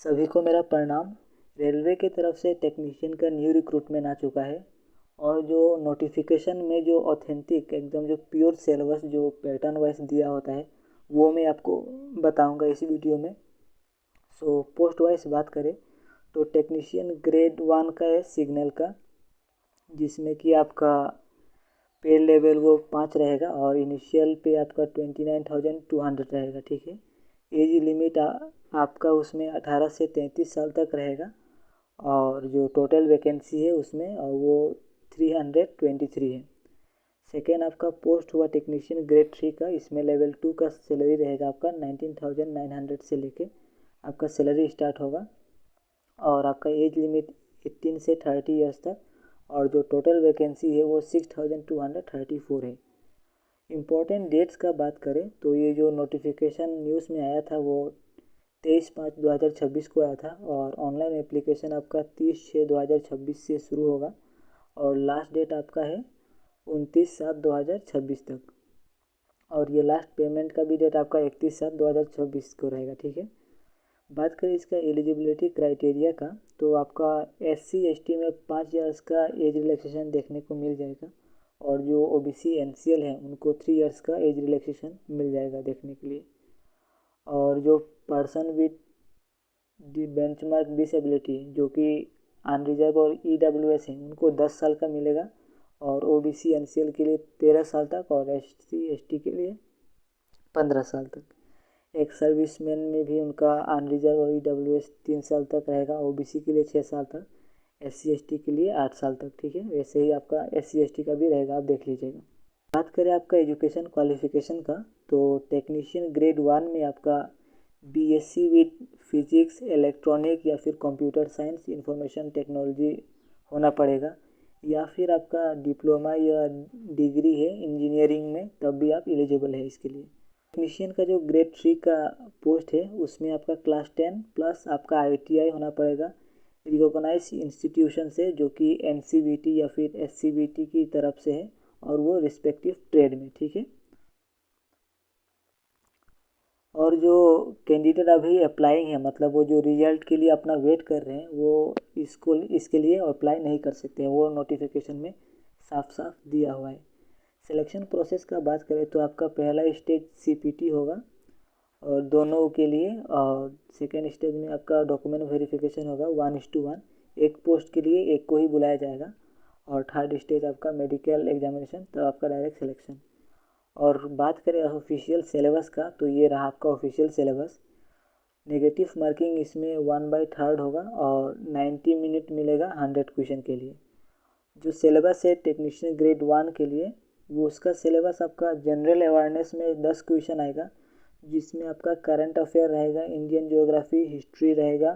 सभी को मेरा प्रणाम। रेलवे की तरफ से टेक्नीशियन का न्यू रिक्रूटमेंट आ चुका है और जो नोटिफिकेशन में जो ऑथेंटिक एकदम जो प्योर सिलेबस जो पैटर्न वाइज दिया होता है वो मैं आपको बताऊंगा इस वीडियो में। पोस्ट वाइज बात करें तो टेक्नीशियन ग्रेड 1 का है सिग्नल का, जिसमें कि आपका पे लेवल वो 5 रहेगा और इनिशियल पे आपका 29,200 रहेगा। ठीक है। एज लिमिट आपका उसमें 18 से 33 साल तक रहेगा और जो टोटल वैकेंसी है उसमें और वो 323 है। सेकेंड आपका पोस्ट हुआ टेक्नीशियन ग्रेड 3 का, इसमें लेवल 2 का सैलरी रहेगा आपका 19,900 से लेके आपका सैलरी स्टार्ट होगा और आपका एज लिमिट 18 से 30 ईयर्स तक और जो टोटल वैकेंसी है वो 6,234 है। इम्पोर्टेंट डेट्स का बात करें तो ये जो नोटिफिकेशन न्यूज़ में आया था वो 23/5/2026 को आया था और ऑनलाइन एप्लीकेशन आपका 30/6/2026 से शुरू होगा और लास्ट डेट आपका है 29/7/2026 तक और ये लास्ट पेमेंट का भी डेट आपका 31/7/2026 को रहेगा। ठीक है। बात करें इसका एलिजिबिलिटी क्राइटेरिया का तो आपका SC ST में 5 ईयर्स का एज रिलैक्सेशन देखने को मिल जाएगा और जो OBC NCL है उनको 3 ईयर्स का एज रिलैक्सेशन मिल जाएगा देखने के लिए। और जो पर्सन विद बेंचमार्क डिसेबिलिटी जो कि अनरिजर्व और EWS है उनको 10 साल का मिलेगा और OBC NCL के लिए 13 साल तक और SC ST के लिए 15 साल तक। एक सर्विसमैन में भी उनका अनरिजर्व और EWS 3 साल तक रहेगा, OBC के लिए 6 साल तक, SC ST के लिए 8 साल तक। ठीक है। वैसे ही आपका SC ST का भी रहेगा, आप देख लीजिएगा। बात करें आपका एजुकेशन क्वालिफिकेशन का तो टेक्नीशियन ग्रेड 1 में आपका BSc विद फिजिक्स इलेक्ट्रॉनिक या फिर कंप्यूटर साइंस इंफॉर्मेशन टेक्नोलॉजी होना पड़ेगा या फिर आपका डिप्लोमा या डिग्री है इंजीनियरिंग में, तब भी आप एलिजिबल है इसके लिए। टेक्नीशियन का जो ग्रेड 3 का पोस्ट है उसमें आपका क्लास 10 प्लस आपका ITI होना पड़ेगा रिकॉग्नाइज इंस्टीट्यूशन से जो कि NCVT या फिर SCVT की तरफ से है और वो रिस्पेक्टिव ट्रेड में। ठीक है। और जो कैंडिडेट अभी अप्लाइंग है मतलब वो जो रिजल्ट के लिए अपना वेट कर रहे हैं वो इसके लिए अप्लाई नहीं कर सकते हैं, वो नोटिफिकेशन में साफ साफ दिया हुआ है। सिलेक्शन प्रोसेस का बात करें तो आपका पहला स्टेज CPT होगा और दोनों के लिए और सेकेंड स्टेज में आपका डॉक्यूमेंट वेरिफिकेशन होगा 1:1, एक पोस्ट के लिए एक को ही बुलाया जाएगा और थर्ड स्टेज आपका मेडिकल एग्जामिनेशन, तो आपका डायरेक्ट सिलेक्शन। और बात करें ऑफिशियल सिलेबस का तो ये रहा आपका ऑफिशियल सिलेबस। नेगेटिव मार्किंग इसमें 1/3 होगा और 90 मिनट मिलेगा 100 क्वेश्चन के लिए। जो सिलेबस है टेक्नीशियन ग्रेड 1 के लिए वो उसका सिलेबस आपका जनरल अवेयरनेस में 10 क्वेश्चन आएगा, जिसमें आपका करंट अफेयर रहेगा, इंडियन ज्योग्राफी, हिस्ट्री रहेगा,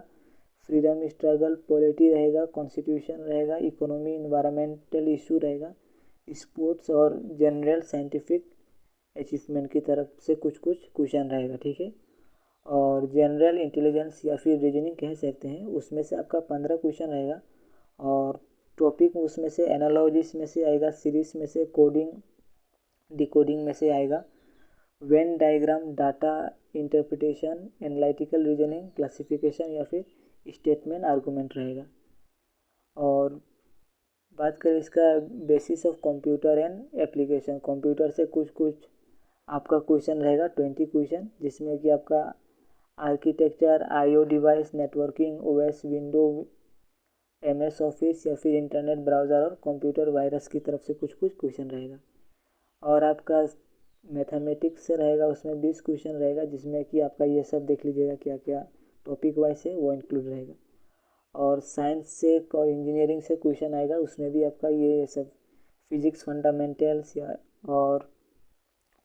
फ्रीडम स्ट्रगल, पॉलिटी रहेगा, कॉन्स्टिट्यूशन रहेगा, इकोनॉमी, इन्वायरमेंटल इशू रहेगा, स्पोर्ट्स और जनरल साइंटिफिक अचीवमेंट की तरफ से कुछ कुछ क्वेश्चन रहेगा। ठीक है। और जनरल इंटेलिजेंस या फिर रीजनिंग कह सकते हैं, उसमें से आपका 15 क्वेश्चन रहेगा और टॉपिक उसमें से एनालॉजिस में से आएगा, सीरीज में से कोडिंग डिकोडिंग में से आएगा, Venn diagram, data interpretation, analytical reasoning, classification या फिर स्टेटमेंट आर्गूमेंट रहेगा। और बात करें इसका basis of computer and application, computer से कुछ कुछ आपका क्वेश्चन रहेगा 20 क्वेश्चन, जिसमें कि आपका architecture, IO device, networking, OS, window, MS office या फिर इंटरनेट ब्राउज़र और कंप्यूटर वायरस की तरफ से कुछ कुछ क्वेश्चन रहेगा। और आपका मैथमेटिक्स से रहेगा, उसमें 20 क्वेश्चन रहेगा, जिसमें कि आपका ये सब देख लीजिएगा क्या क्या टॉपिक वाइज है वो इंक्लूड रहेगा। और साइंस से और इंजीनियरिंग से क्वेश्चन आएगा, उसमें भी आपका ये सब फिजिक्स फंडामेंटल्स या और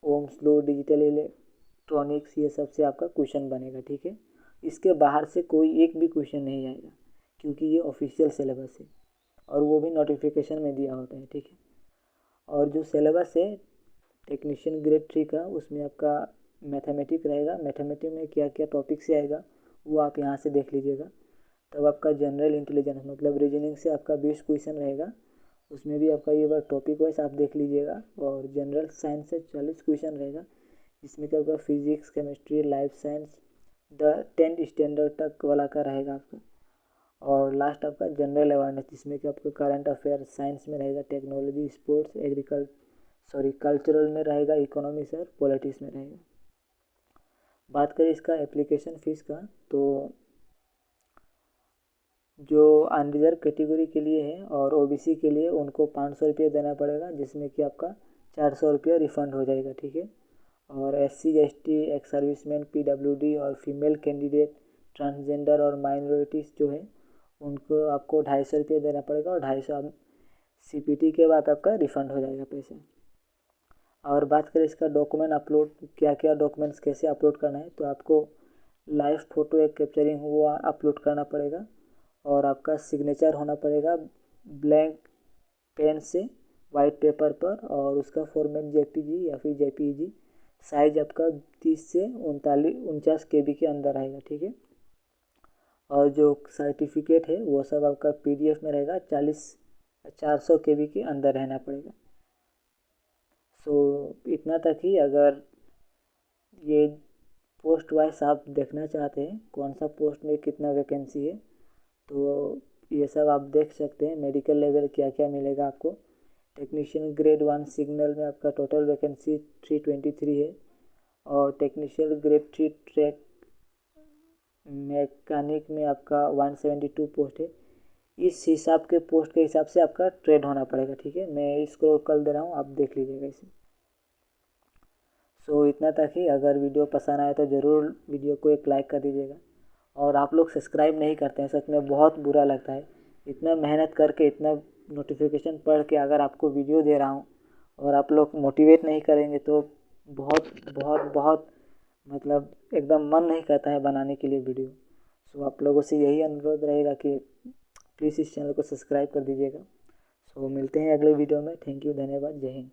ओम्स लॉ, डिजिटल इलेक्ट्रॉनिक्स, ये सब से आपका क्वेश्चन बनेगा। ठीक है। इसके बाहर से कोई एक भी क्वेश्चन नहीं आएगा क्योंकि ये ऑफिशियल सिलेबस है और वो भी नोटिफिकेशन में दिया होता है। ठीक है। और जो सिलेबस है टेक्नीशियन ग्रेड 3 का उसमें आपका मैथमेटिक्स रहेगा, मैथमेटिक्स में क्या क्या टॉपिक से आएगा वो आप यहाँ से देख लीजिएगा। तब आपका जनरल इंटेलिजेंस मतलब रीजनिंग से आपका 20 क्वेश्चन रहेगा, उसमें भी आपका ये बार टॉपिक वाइज आप देख लीजिएगा। और जनरल साइंस से 40 क्वेश्चन रहेगा, जिसमें कि आपका physics, chemistry, life science, 10th standard तक वाला का रहेगा आपका। और लास्ट आपका जनरल अवेयरनेस, जिसमें कि आपका करंट अफेयर साइंस में रहेगा, टेक्नोलॉजी, स्पोर्ट्स, कल्चरल में रहेगा, इकोनॉमिक्स और पॉलिटिक्स में रहेगा। बात करें इसका एप्लीकेशन फ़ीस का, तो जो अनरिजर्व कैटेगरी के लिए है और ओबीसी के लिए उनको 500 रुपये देना पड़ेगा, जिसमें कि आपका 400 रुपये रिफ़ंड हो जाएगा, ठीक है। और SC ST, ex serviceman, PWD और फीमेल कैंडिडेट, ट्रांसजेंडर और माइनॉरिटीज़ जो है उनको आपको 250 रुपये देना पड़ेगा, और 250 CPT के बाद आपका रिफ़ंड हो जाएगा पैसे। और बात करें इसका डॉक्यूमेंट अपलोड, क्या क्या डॉक्यूमेंट्स कैसे अपलोड करना है, तो आपको लाइव फ़ोटो एक कैप्चरिंग हुआ अपलोड करना पड़ेगा, और आपका सिग्नेचर होना पड़ेगा ब्लैंक पेन से वाइट पेपर पर, और उसका फॉर्मेट JPG या फिर JPEG, साइज आपका 30 से 49 KB के अंदर रहेगा, ठीक है। और जो सर्टिफिकेट है वो सब आपका PDF में रहेगा, 400 KB के अंदर रहना पड़ेगा। सो इतना तक ही। अगर ये पोस्ट वाइज आप देखना चाहते हैं कौन सा पोस्ट में कितना वैकेंसी है, तो ये सब आप देख सकते हैं। मेडिकल लेवल क्या क्या मिलेगा आपको। टेक्नीशियन ग्रेड 1 सिग्नल में आपका टोटल वैकेंसी 323 है, और टेक्नीशियन ग्रेड 3 ट्रैक मैकेनिक में आपका 172 पोस्ट है। इस हिसाब के पोस्ट के हिसाब से आपका ट्रेड होना पड़ेगा, ठीक है। मैं इसको कर दे रहा हूँ, आप देख लीजिएगा इसे। सो इतना तक ही। अगर वीडियो पसंद आए तो ज़रूर वीडियो को एक लाइक कर दीजिएगा। और आप लोग सब्सक्राइब नहीं करते हैं, सच में बहुत बुरा लगता है। इतना मेहनत करके, इतना नोटिफिकेशन पढ़ के अगर आपको वीडियो दे रहा हूँ और आप लोग मोटिवेट नहीं करेंगे तो बहुत बहुत बहुत मतलब एकदम मन नहीं करता है बनाने के लिए वीडियो। सो आप लोगों से यही अनुरोध रहेगा कि प्लीज़ इस चैनल को सब्सक्राइब कर दीजिएगा। सो मिलते हैं अगले वीडियो में। थैंक यू, धन्यवाद, जय हिंद।